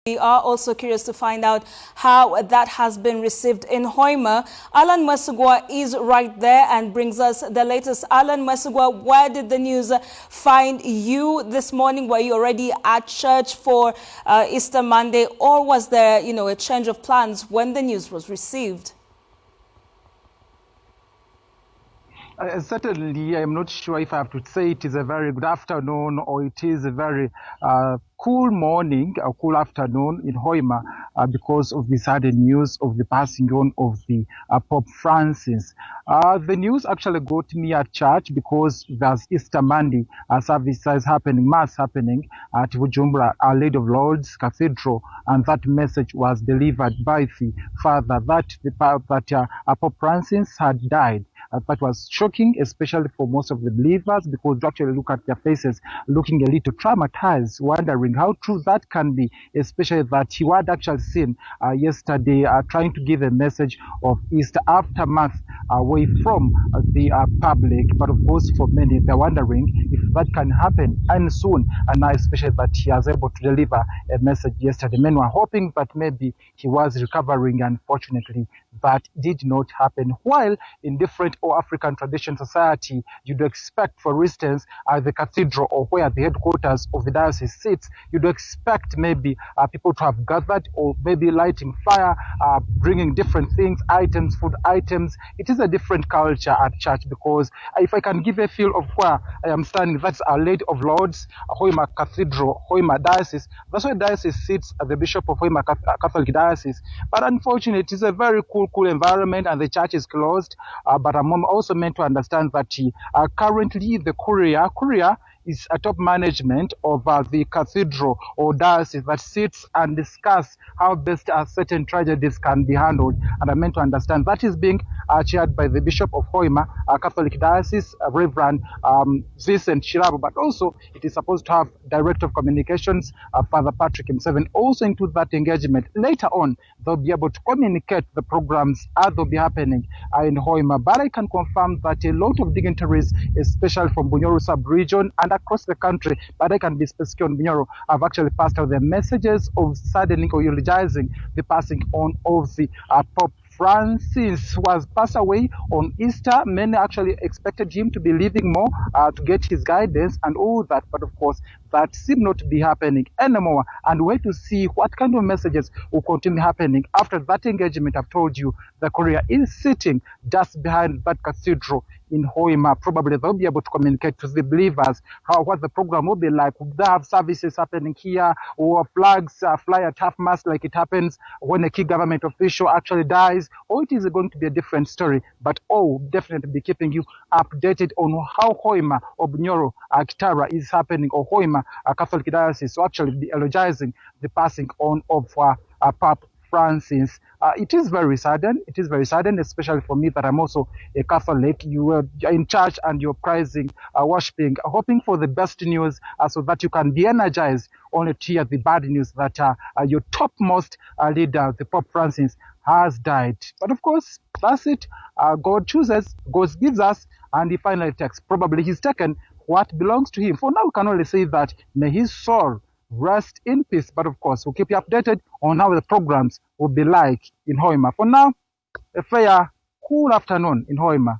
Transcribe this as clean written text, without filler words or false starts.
We are also curious to find out how that has been received in Hoima. Alan Mwesugwa is right there and brings us the latest. Alan Mwesugwa, where did the news find you this morning? Were you already at church for Easter Monday, or was there, a change of plans when the news was received? Certainly, I'm not sure if I have to say it is a very good afternoon or it is a very cool morning, a cool afternoon in Hoima because of the sudden news of the passing on of the Pope Francis. The news actually got me at church because there's Easter Monday services happening, Mass happening at Bujumbura, Our Lady of Lords Cathedral, and that message was delivered by the Father that Pope Francis had died. That was shocking, especially for most of the believers, because you actually look at their faces looking a little traumatized, wondering how true that can be, especially that he had actually seen yesterday trying to give a message of Easter aftermath away from the public. But of course, for many, they're wondering if that can happen and soon, and now especially that he was able to deliver a message yesterday. Many were hoping that maybe he was recovering. Unfortunately, that did not happen. While in different African tradition society, you'd expect, for instance, the cathedral or where the headquarters of the diocese sits, you'd expect maybe people to have gathered, or maybe lighting fire, bringing different things, items, food items. It is a different culture at church, because if I can give a feel of where I am standing, that's Our Lady of Lords, Hoima Cathedral, Hoima Diocese. That's where diocese sits, the Bishop of Hoima Catholic Diocese. But unfortunately, it is a very cool environment, and the church is closed. But I'm also meant to understand that currently the Curia is a top management of the cathedral or diocese that sits and discuss how best certain tragedies can be handled. And I'm meant to understand that is being chaired by the Bishop of Hoima Catholic Diocese, Reverend Vincent Shirabo. But also it is supposed to have Director of Communications, Father Patrick himself. And also into that engagement, later on, they'll be able to communicate the programs as they'll be happening in Hoima. But I can confirm that a lot of dignitaries, especially from Bunyoro sub-region and across the country, but I can be specific on Bunyoro, have actually passed out their messages of saddening or eulogizing the passing on of the Pope Francis, who was passed away on Easter. Many actually expected him to be living more to get his guidance and all that, but of course that seemed not to be happening anymore. And wait to see what kind of messages will continue happening after that engagement. I've told you the Korea is sitting just behind that cathedral in Hoima. Probably they'll be able to communicate to the believers what the program will be like. Would they have services happening here, or flags fly at half-mast like it happens when a key government official actually dies, or it is going to be a different story? But definitely be keeping you updated on how Hoima or Bunyoro Kitara is happening, or Hoima Catholic Diocese, so actually be eulogizing the passing on of Pope Francis. It is very sudden. It is very sudden, especially for me that I'm also a Catholic. You were in church and you're praising, worshiping, hoping for the best news so that you can be energized, only to hear the bad news that your topmost leader, the Pope Francis, has died. But of course, that's it. God chooses, God gives us, and he finally takes. Probably he's taken what belongs to him. For now, we can only say that may his soul rest in peace. But of course, we'll keep you updated on how the programs will be like in Hoima. For now, a fair, cool afternoon in Hoima.